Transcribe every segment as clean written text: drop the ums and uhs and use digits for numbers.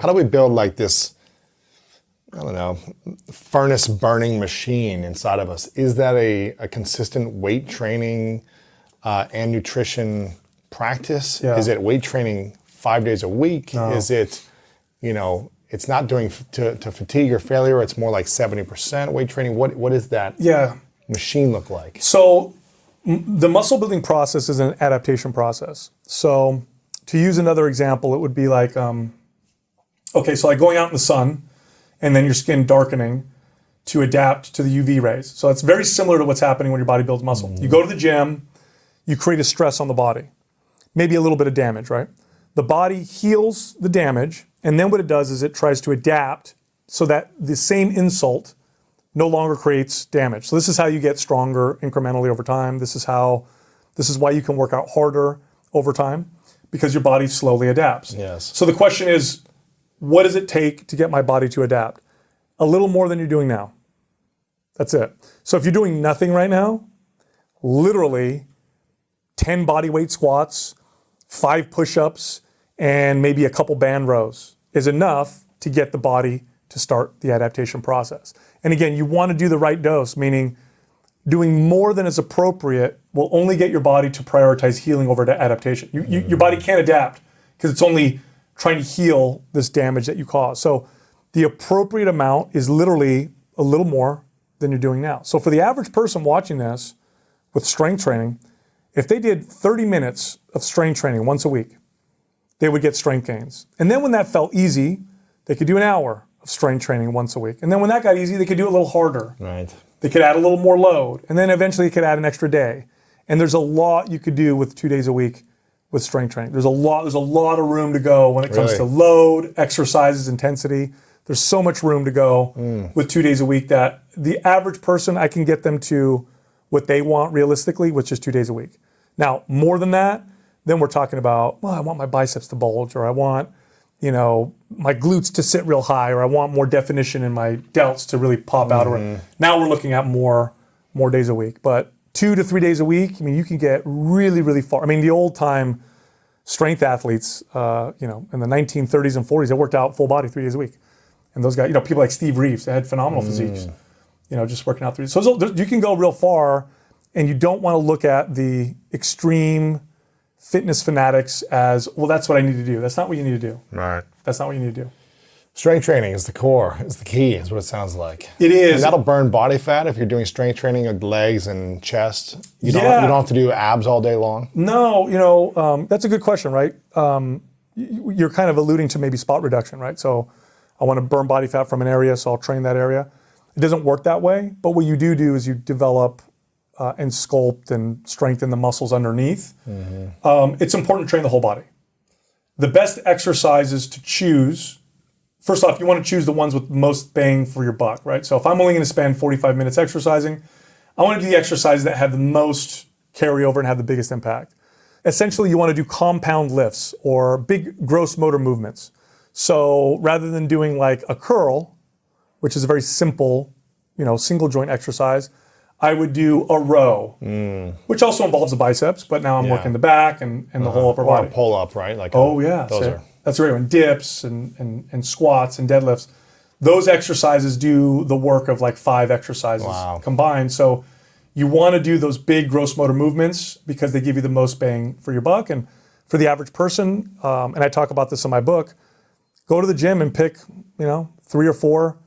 How do we build like this, I don't know, furnace burning machine inside of us? Is that a consistent weight training and nutrition practice? Yeah. Is it weight training 5 days a week? No. Is it, it's not doing to fatigue or failure, it's more like 70% weight training? What does that machine look like? So the muscle building process is an adaptation process. So to use another example, it would be like, okay, so like going out in the sun and then your skin darkening to adapt to the UV rays. So it's very similar to what's happening when your body builds muscle. You go to the gym, you create a stress on the body, maybe a little bit of damage, right? The body heals the damage, and then what it does is it tries to adapt so that the same insult no longer creates damage. So this is how you get stronger incrementally over time. This is why you can work out harder over time, because your body slowly adapts. Yes. So the question is, what does it take to get my body to adapt? A little more than you're doing now. That's it. So if you're doing nothing right now, literally 10 body weight squats, 5 push-ups, and maybe a couple band rows is enough to get the body to start the adaptation process. And again, you want to do the right dose, meaning doing more than is appropriate will only get your body to prioritize healing over to adaptation. Your body can't adapt because it's only trying to heal this damage that you cause. So the appropriate amount is literally a little more than you're doing now. So for the average person watching this with strength training, if they did 30 minutes of strength training once a week, they would get strength gains. And then when that felt easy, they could do an hour of strength training once a week. And then when that got easy, they could do it a little harder. Right. They could add a little more load. And then eventually they could add an extra day. And there's a lot you could do with 2 days a week with strength training. There's a lot of room to go when it comes to load, exercises, intensity. There's so much room to go with 2 days a week that the average person, I can get them to what they want realistically with just 2 days a week. Now, more than that, then we're talking about, well, I want my biceps to bulge, or I want, my glutes to sit real high, or I want more definition in my delts to really pop out. Or now we're looking at more days a week. But 2 to 3 days a week, you can get really, really far. The old time strength athletes, in the 1930s and 40s, they worked out full body 3 days a week. And those guys, people like Steve Reeves, they had phenomenal physiques, just working out 3 days. So you can go real far, and you don't want to look at the extreme fitness fanatics as, well, that's what I need to do. That's not what you need to do. Right. That's not what you need to do. Strength training is the core, is the key, is what it sounds like. It is. And that'll burn body fat if you're doing strength training of legs and chest. You don't have to do abs all day long. No, that's a good question, right? You're kind of alluding to maybe spot reduction, right? So I want to burn body fat from an area, so I'll train that area. It doesn't work that way, but what you do is you develop and sculpt and strengthen the muscles underneath. It's important to train the whole body. The best exercises to choose, first off, you want to choose the ones with most bang for your buck, right? So if I'm only going to spend 45 minutes exercising, I want to do the exercises that have the most carryover and have the biggest impact. Essentially, you want to do compound lifts or big gross motor movements. So rather than doing like a curl, which is a very simple, single joint exercise, I would do a row, which also involves the biceps, but now I'm working the back and the whole upper body. Or a pull-up, right? That's a great one. Dips and squats and deadlifts. Those exercises do the work of like 5 exercises combined. So you want to do those big gross motor movements because they give you the most bang for your buck. And for the average person, and I talk about this in my book, go to the gym and pick, 3 or 4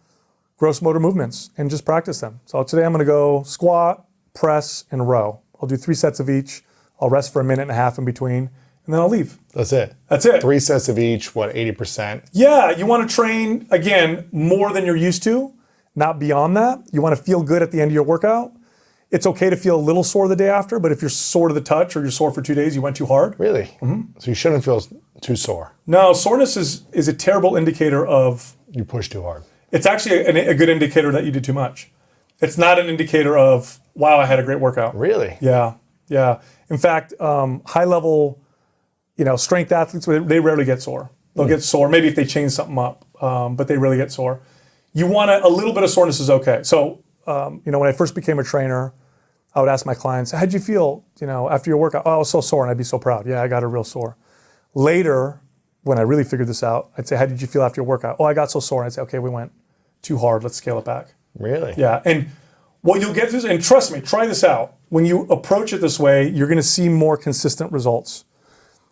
gross motor movements and just practice them. So today I'm going to go squat, press, and row. I'll do 3 sets of each. I'll rest for a minute and a half in between, and then I'll leave. That's it. 3 sets of each, 80%? Yeah, you want to train, again, more than you're used to, not beyond that. You want to feel good at the end of your workout. It's okay to feel a little sore the day after, but if you're sore to the touch or you're sore for 2 days, you went too hard. Really? So you shouldn't feel too sore? No, soreness is a terrible indicator of... You push too hard. It's actually a good indicator that you did too much. It's not an indicator of, wow, I had a great workout. Really? Yeah. In fact, high-level, strength athletes, they rarely get sore. They'll get sore, maybe if they change something up, but they really get sore. You want a little bit of soreness is okay. So, when I first became a trainer, I would ask my clients, how'd you feel, after your workout? Oh, I was so sore, and I'd be so proud. Yeah, I got a real sore. Later, when I really figured this out, I'd say, how did you feel after your workout? Oh, I got so sore. I'd say, okay, we went too hard. Let's scale it back. Really? Yeah. And what you'll get through, and trust me, try this out. When you approach it this way, you're going to see more consistent results.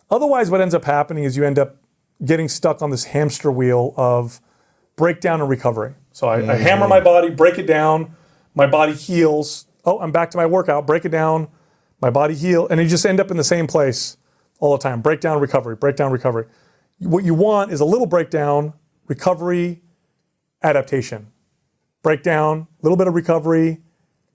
Otherwise, what ends up happening is you end up getting stuck on this hamster wheel of breakdown and recovery. So I hammer my body, break it down, my body heals. Oh, I'm back to my workout, break it down, my body heal, and you just end up in the same place all the time. Breakdown, recovery, breakdown, recovery. What you want is a little breakdown, recovery, adaptation. Breakdown, a little bit of recovery,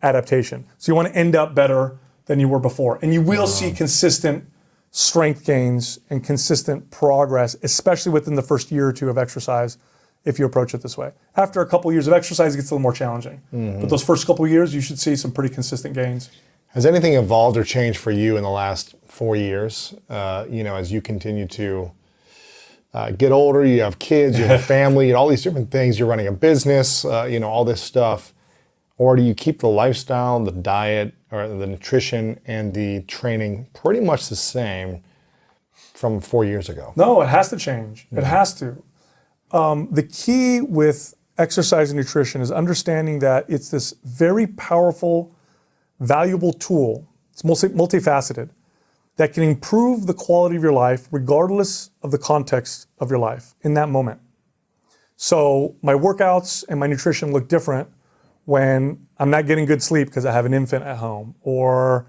adaptation. So you want to end up better than you were before. And you will see consistent strength gains and consistent progress, especially within the first year or two of exercise, if you approach it this way. After a couple of years of exercise, it gets a little more challenging. But those first couple of years, you should see some pretty consistent gains. Has anything evolved or changed for you in the last 4 years? As you continue to get older, you have kids, you have a family, and all these different things. You're running a business, all this stuff. Or do you keep the lifestyle, the diet, or the nutrition, and the training pretty much the same from 4 years ago? No, it has to change. It has to. The key with exercise and nutrition is understanding that it's this very powerful, valuable tool. It's multifaceted that can improve the quality of your life regardless of the context of your life in that moment. So my workouts and my nutrition look different when I'm not getting good sleep because I have an infant at home, or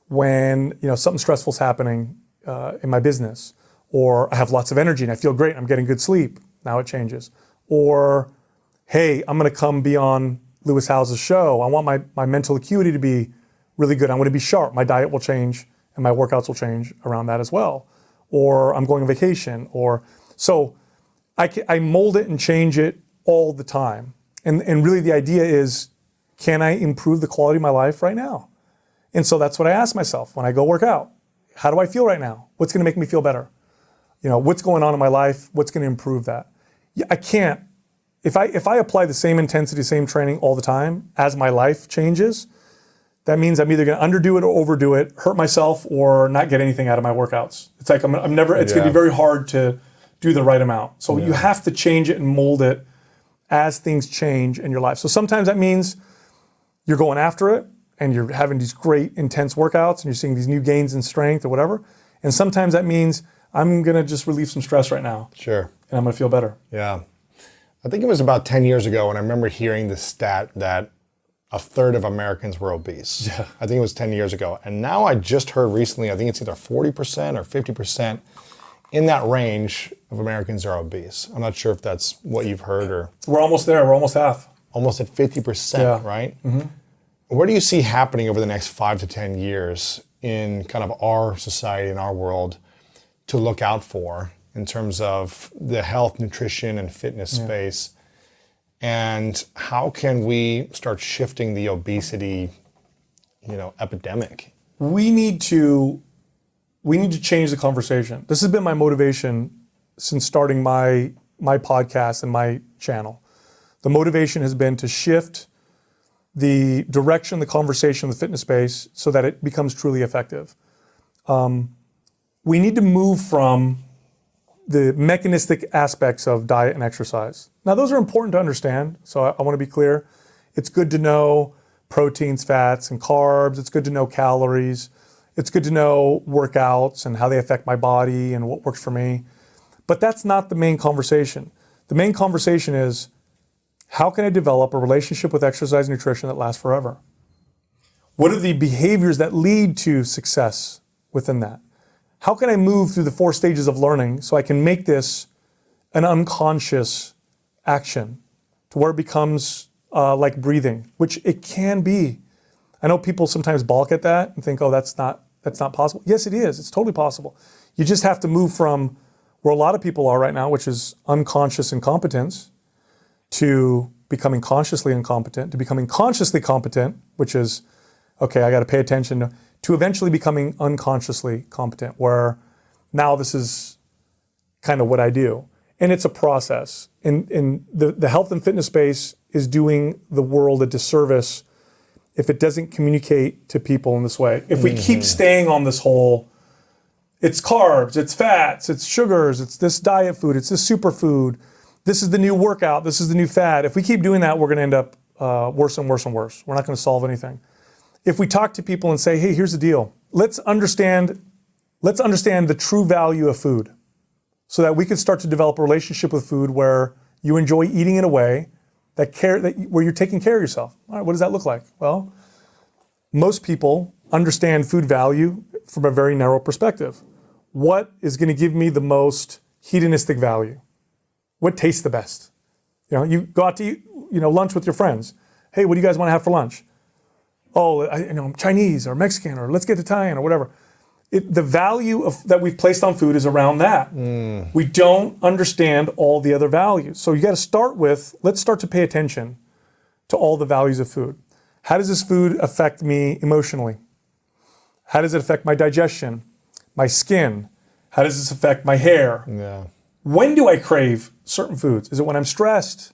when something stressful's happening in my business, or I have lots of energy and I feel great, I'm getting good sleep. Now it changes. Or, hey, I'm going to come be on Lewis Howes' show. I want my mental acuity to be really good. I want to be sharp. My diet will change and my workouts will change around that as well. Or I'm going on vacation. So I mold it and change it all the time. And really the idea is, can I improve the quality of my life right now? And so that's what I ask myself when I go work out. How do I feel right now? What's going to make me feel better? What's going on in my life? What's going to improve that? I can't. If I apply the same intensity, same training all the time as my life changes, that means I'm either going to underdo it or overdo it, hurt myself, or not get anything out of my workouts. It's like I'm never. It's going to be very hard to do the right amount. So you have to change it and mold it as things change in your life. So sometimes that means you're going after it and you're having these great intense workouts and you're seeing these new gains in strength or whatever. And sometimes that means I'm going to just relieve some stress right now. Sure. And I'm going to feel better. Yeah. I think it was about 10 years ago when I remember hearing the stat that a third of Americans were obese. Yeah. I think it was 10 years ago. And now I just heard recently, I think it's either 40% or 50%. In that range of Americans are obese. I'm not sure if that's what you've heard or... We're almost there. We're almost half. Almost at 50%, right? Mm-hmm. What do you see happening over the next 5 to 10 years in kind of our society, in our world, to look out for in terms of the health, nutrition, and fitness space? And how can we start shifting the obesity, epidemic? We need to change the conversation. This has been my motivation since starting my podcast and my channel. The motivation has been to shift the direction, the conversation, the fitness space so that it becomes truly effective. We need to move from the mechanistic aspects of diet and exercise. Now, those are important to understand, so I want to be clear. It's good to know proteins, fats, and carbs. It's good to know calories. It's good to know workouts and how they affect my body and what works for me. But that's not the main conversation. The main conversation is, how can I develop a relationship with exercise and nutrition that lasts forever? What are the behaviors that lead to success within that? How can I move through the 4 stages of learning so I can make this an unconscious action to where it becomes like breathing, which it can be. I know people sometimes balk at that and think, oh, that's not possible. Yes, it is. It's totally possible. You just have to move from where a lot of people are right now, which is unconscious incompetence, to becoming consciously incompetent, to becoming consciously competent, which is, okay, I got to pay attention, to eventually becoming unconsciously competent, where now this is kind of what I do. And it's a process. And the health and fitness space is doing the world a disservice if it doesn't communicate to people in this way. If we keep staying on this whole, It's carbs, it's fats, it's sugars, it's this diet food, it's this superfood. This is the new workout, this is the new fad. If we keep doing that, we're going to end up worse and worse and worse. We're not going to solve anything. If we talk to people and say, hey, here's the deal. Let's understand the true value of food so that we can start to develop a relationship with food where you enjoy eating in a way where you're taking care of yourself. All right, what does that look like? Well, most people understand food value from a very narrow perspective. What is going to give me the most hedonistic value? What tastes the best? You go out to eat, lunch with your friends. Hey, what do you guys want to have for lunch? Oh, Chinese or Mexican or let's get Italian or whatever. The value that we've placed on food is around that. We don't understand all the other values. So you got to let's start to pay attention to all the values of food. How does this food affect me emotionally? How does it affect my digestion, my skin? How does this affect my hair? Yeah. When do I crave certain foods? Is it when I'm stressed?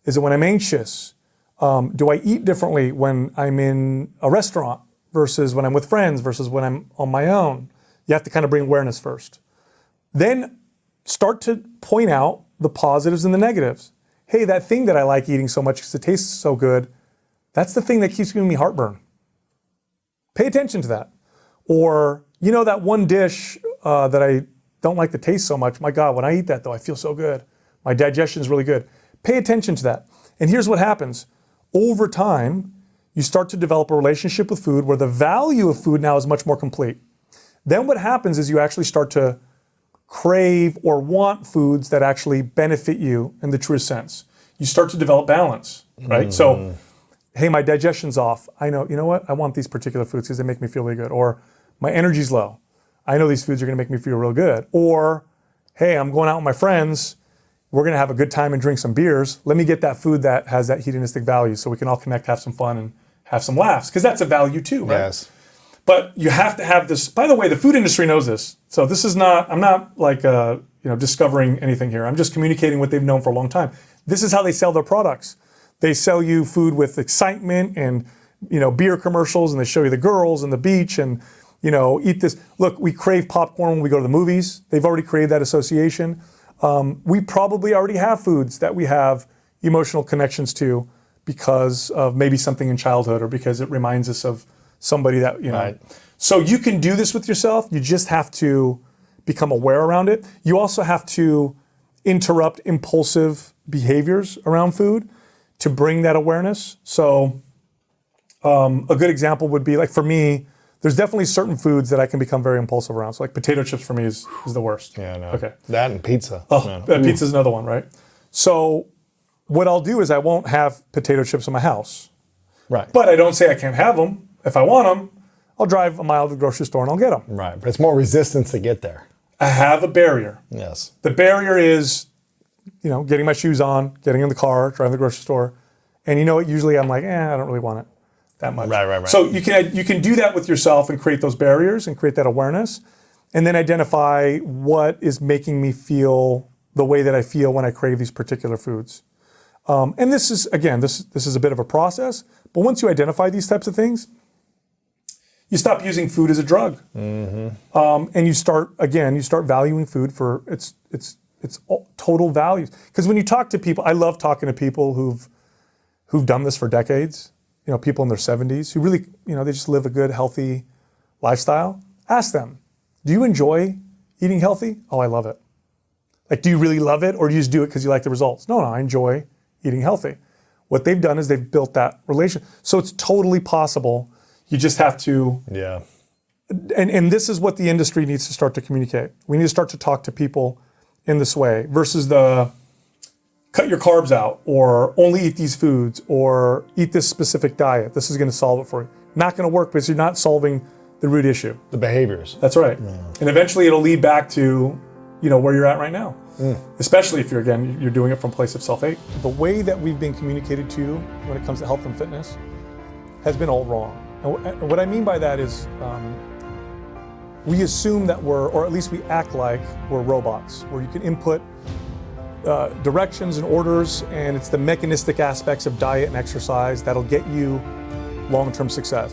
Is it when I'm anxious? Do I eat differently when I'm in a restaurant versus when I'm with friends versus when I'm on my own? You have to kind of bring awareness first. Then start to point out the positives and the negatives. Hey, that thing that I like eating so much because it tastes so good, that's the thing that keeps giving me heartburn. Pay attention to that. Or, that one dish that I don't like the taste so much. My God, when I eat that though, I feel so good. My digestion is really good. Pay attention to that. And here's what happens. Over time, you start to develop a relationship with food where the value of food now is much more complete. Then what happens is you actually start to crave or want foods that actually benefit you in the truest sense. You start to develop balance, right? So, hey, my digestion's off. I know, you know what? I want these particular foods because they make me feel really good. Or my energy's low. I know these foods are going to make me feel real good. Or, hey, I'm going out with my friends. We're going to have a good time and drink some beers. Let me get that food that has that hedonistic value so we can all connect, have some fun, and have some laughs. Because that's a value too, right? Yes. But you have to have this. By the way, the food industry knows this. So this is not, I'm not like, discovering anything here. I'm just communicating what they've known for a long time. This is how they sell their products. They sell you food with excitement and, beer commercials, and they show you the girls and the beach and, eat this. Look, we crave popcorn when we go to the movies. They've already created that association. We probably already have foods that we have emotional connections to because of maybe something in childhood or because it reminds us of somebody that, Right. So you can do this with yourself. You just have to become aware around it. You also have to interrupt impulsive behaviors around food to bring that awareness. So a good example would be, like, for me, there's definitely certain foods that I can become very impulsive around. So like potato chips for me is the worst. Yeah, no. Okay. That and pizza. Oh, pizza's another one, right? So what I'll do is I won't have potato chips in my house. Right. But I don't say I can't have them. If I want them, I'll drive a mile to the grocery store and I'll get them. Right. But it's more resistance to get there. I have a barrier. Yes. The barrier is, getting my shoes on, getting in the car, driving to the grocery store. And usually I'm like, I don't really want it that much. Right. So you can do that with yourself and create those barriers and create that awareness, and then identify what is making me feel the way that I feel when I crave these particular foods. And this is, again, this is a bit of a process, but once you identify these types of things, you stop using food as a drug. And you start valuing food for its total values. Because when you talk to people, I love talking to people who've done this for decades. People in their 70s who really, they just live a good, healthy lifestyle. Ask them, do you enjoy eating healthy? Oh, I love it. Like, do you really love it, or do you just do it because you like the results? No, I enjoy eating healthy. What they've done is they've built that relation. So it's totally possible. You just have to. Yeah. And this is what the industry needs to start to communicate. We need to start to talk to people in this way versus the cut your carbs out, or only eat these foods, or eat this specific diet. This is going to solve it for you. Not going to work because you're not solving the root issue. The behaviors. That's right. Yeah. And eventually it'll lead back to, where you're at right now. Especially if you're doing it from a place of self-hate. The way that we've been communicated to when it comes to health and fitness has been all wrong. And what I mean by that is we assume that or at least we act like we're robots, where you can input directions and orders, and it's the mechanistic aspects of diet and exercise that'll get you long-term success.